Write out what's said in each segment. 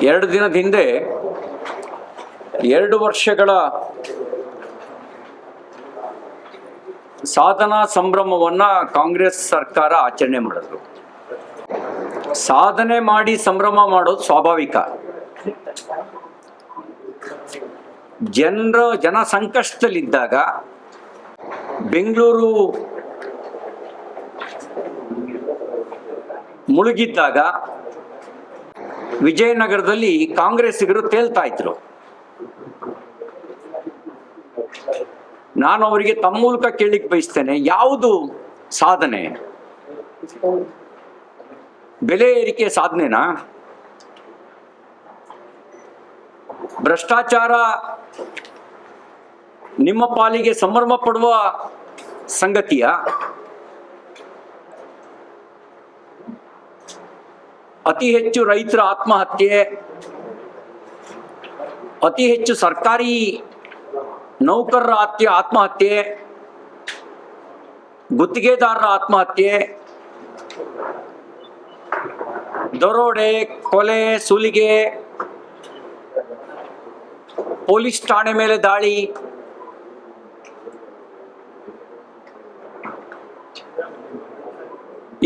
ಎರಡು ದಿನದ ಹಿಂದೆ 2 ವರ್ಷಗಳ ಸಾಧನಾ ಸಂಭ್ರಮವನ್ನು ಕಾಂಗ್ರೆಸ್ ಸರ್ಕಾರ ಆಚರಣೆ ಮಾಡಿದ್ರು. ಸಾಧನೆ ಮಾಡಿ ಸಂಭ್ರಮ ಮಾಡೋದು ಸ್ವಾಭಾವಿಕ. ಜನ ಸಂಕಷ್ಟದಲ್ಲಿದ್ದಾಗ, ಬೆಂಗಳೂರು ಮುಳುಗಿದ್ದಾಗ ವಿಜಯನಗರದಲ್ಲಿ ಕಾಂಗ್ರೆಸ್ಸಿಗರು ತೇಲ್ತಾ ಇದ್ರು. ನಾನು ಅವರಿಗೆ ತಮ್ಮ ಮೂಲಕ ಕೇಳಲಿಕ್ಕೆ ಬಯಸ್ತೇನೆ, ಯಾವುದು ಸಾಧನೆ? ಬೆಲೆ ಏರಿಕೆ ಸಾಧನೆನಾ? ಭ್ರಷ್ಟಾಚಾರ ನಿಮ್ಮ ಪಾಲಿಗೆ ಸಂಭ್ರಮ ಪಡುವ ಸಂಗತಿಯ? ಅತಿ ಹೆಚ್ಚು ರೈತರ ಆತ್ಮಹತ್ಯೆ, ಅತಿ ಹೆಚ್ಚು ಸರ್ಕಾರಿ ನೌಕರರ ಆತ್ಮಹತ್ಯೆ, ಗುತ್ತಿಗೆದಾರರ ಆತ್ಮಹತ್ಯೆ, ದರೋಡೆ, ಕೊಲೆ, ಸುಲಿಗೆ, ಪೊಲೀಸ್ ಠಾಣೆ ಮೇಲೆ ದಾಳಿ,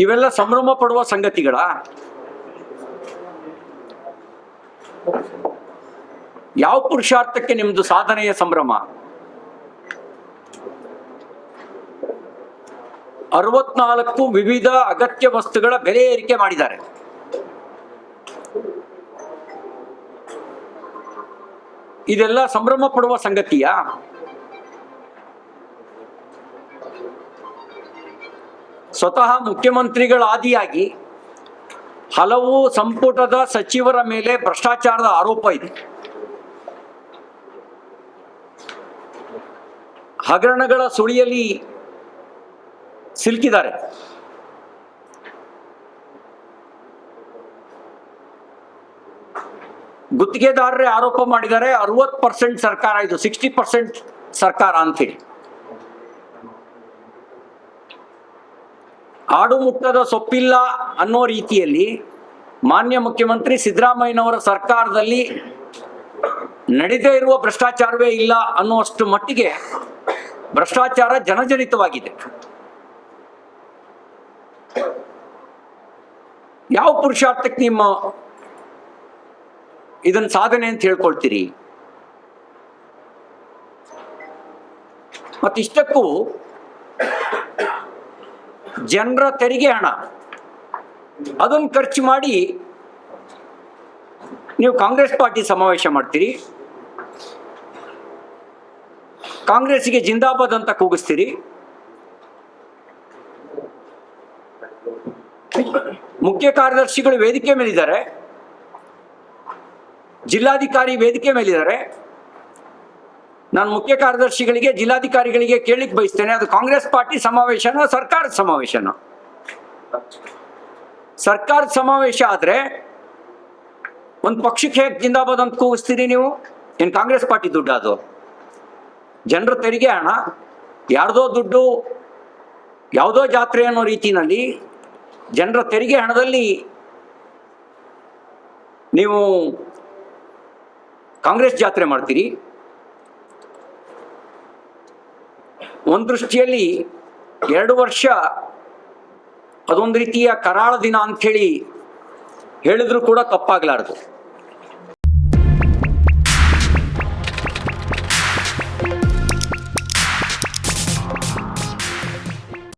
ಇವೆಲ್ಲ ಸಂಭ್ರಮ ಪಡುವ ಸಂಗತಿಗಳ? ಯಾವ ಪುರುಷಾರ್ಥಕ್ಕೆ ನಿಮ್ದು ಸಾಧನೆಯ ಸಂಭ್ರಮ? 64 ವಿವಿಧ ಅಗತ್ಯ ವಸ್ತುಗಳ ಬೆಲೆ ಏರಿಕೆ ಮಾಡಿದ್ದಾರೆ. ಇದೆಲ್ಲ ಸಂಭ್ರಮ ಪಡುವ ಸಂಗತಿಯಾ? ಸ್ವತಃ ಮುಖ್ಯಮಂತ್ರಿಗಳ ಆದಿಯಾಗಿ ಹಲವು ಸಂಪುಟದ ಸಚಿವರ ಮೇಲೆ ಭ್ರಷ್ಟಾಚಾರದ ಆರೋಪ ಇದೆ. ಹಗರಣಗಳ ಸುಳಿಯಲ್ಲಿ ಸಿಲುಕಿದ್ದಾರೆ. ಗುತ್ತಿಗೆದಾರರೇ ಆರೋಪ ಮಾಡಿದ್ದಾರೆ 60% ಸರ್ಕಾರ, ಇದು 60% ಸರ್ಕಾರ ಅಂತೇಳಿ. ಆಡು ಮುಟ್ಟದ ಸೊಪ್ಪಿಲ್ಲ ಅನ್ನೋ ರೀತಿಯಲ್ಲಿ ಮಾನ್ಯ ಮುಖ್ಯಮಂತ್ರಿ ಸಿದ್ದರಾಮಯ್ಯನವರ ಸರ್ಕಾರದಲ್ಲಿ ನಡೆದೇ ಇರುವ ಭ್ರಷ್ಟಾಚಾರವೇ ಇಲ್ಲ ಅನ್ನುವಷ್ಟು ಮಟ್ಟಿಗೆ ಭ್ರಷ್ಟಾಚಾರ ಜನಜನಿತವಾಗಿದೆ. ಯಾವ ಪುರುಷಾರ್ಥಕ್ಕೆ ನಿಮ್ಮ ಇದನ್ನ ಸಾಧನೆ ಅಂತ ಹೇಳ್ಕೊಳ್ತೀರಿ? ಮತ್ತಿಷ್ಟಕ್ಕೂ ಜನರ ತೆರಿಗೆ ಹಣ ಅದನ್ನು ಖರ್ಚು ಮಾಡಿ ನೀವು ಕಾಂಗ್ರೆಸ್ ಪಾರ್ಟಿ ಸಮಾವೇಶ ಮಾಡ್ತೀರಿ, ಕಾಂಗ್ರೆಸ್ಸಿಗೆ ಜಿಂದಾಬಾದ್ ಅಂತ ಕೂಗಿಸ್ತೀರಿ. ಮುಖ್ಯ ಕಾರ್ಯದರ್ಶಿಗಳು ವೇದಿಕೆ ಮೇಲಿದ್ದಾರೆ, ಜಿಲ್ಲಾಧಿಕಾರಿ ವೇದಿಕೆ ಮೇಲಿದ್ದಾರೆ. ನಾನು ಮುಖ್ಯ ಕಾರ್ಯದರ್ಶಿಗಳಿಗೆ, ಜಿಲ್ಲಾಧಿಕಾರಿಗಳಿಗೆ ಕೇಳಲಿಕ್ಕೆ ಬಯಸ್ತೇನೆ, ಅದು ಕಾಂಗ್ರೆಸ್ ಪಾರ್ಟಿ ಸಮಾವೇಶನ, ಸರ್ಕಾರದ ಸಮಾವೇಶನ? ಸರ್ಕಾರದ ಸಮಾವೇಶ ಆದ್ರೆ ಒಂದು ಪಕ್ಷಕ್ಕೆ ಹೇಗೆ ಜಿಂದಾಬಾದ್ ಅಂತ ಕೂಗಿಸ್ತೀರಿ ನೀವು? ಏನು ಕಾಂಗ್ರೆಸ್ ಪಾರ್ಟಿ ದುಡ್ಡು? ಅದು ಜನರ ತೆರಿಗೆ ಹಣ, ಯಾರ್ದೋ ದುಡ್ಡು, ಯಾವುದೋ ಜಾತ್ರೆ ಅನ್ನೋ ರೀತಿಯಲ್ಲಿ ಜನರ ತೆರಿಗೆ ಹಣದಲ್ಲಿ ನೀವು ಕಾಂಗ್ರೆಸ್ ಜಾತ್ರೆ ಮಾಡ್ತೀರಿ. ಒಂದು ದೃಷ್ಟಿಯಲ್ಲಿ 2 ವರ್ಷ ಅದೊಂದು ರೀತಿಯ ಕರಾಳ ದಿನ ಅಂಥೇಳಿ ಹೇಳಿದ್ರು ಕೂಡ ತಪ್ಪಾಗಲಾರದು.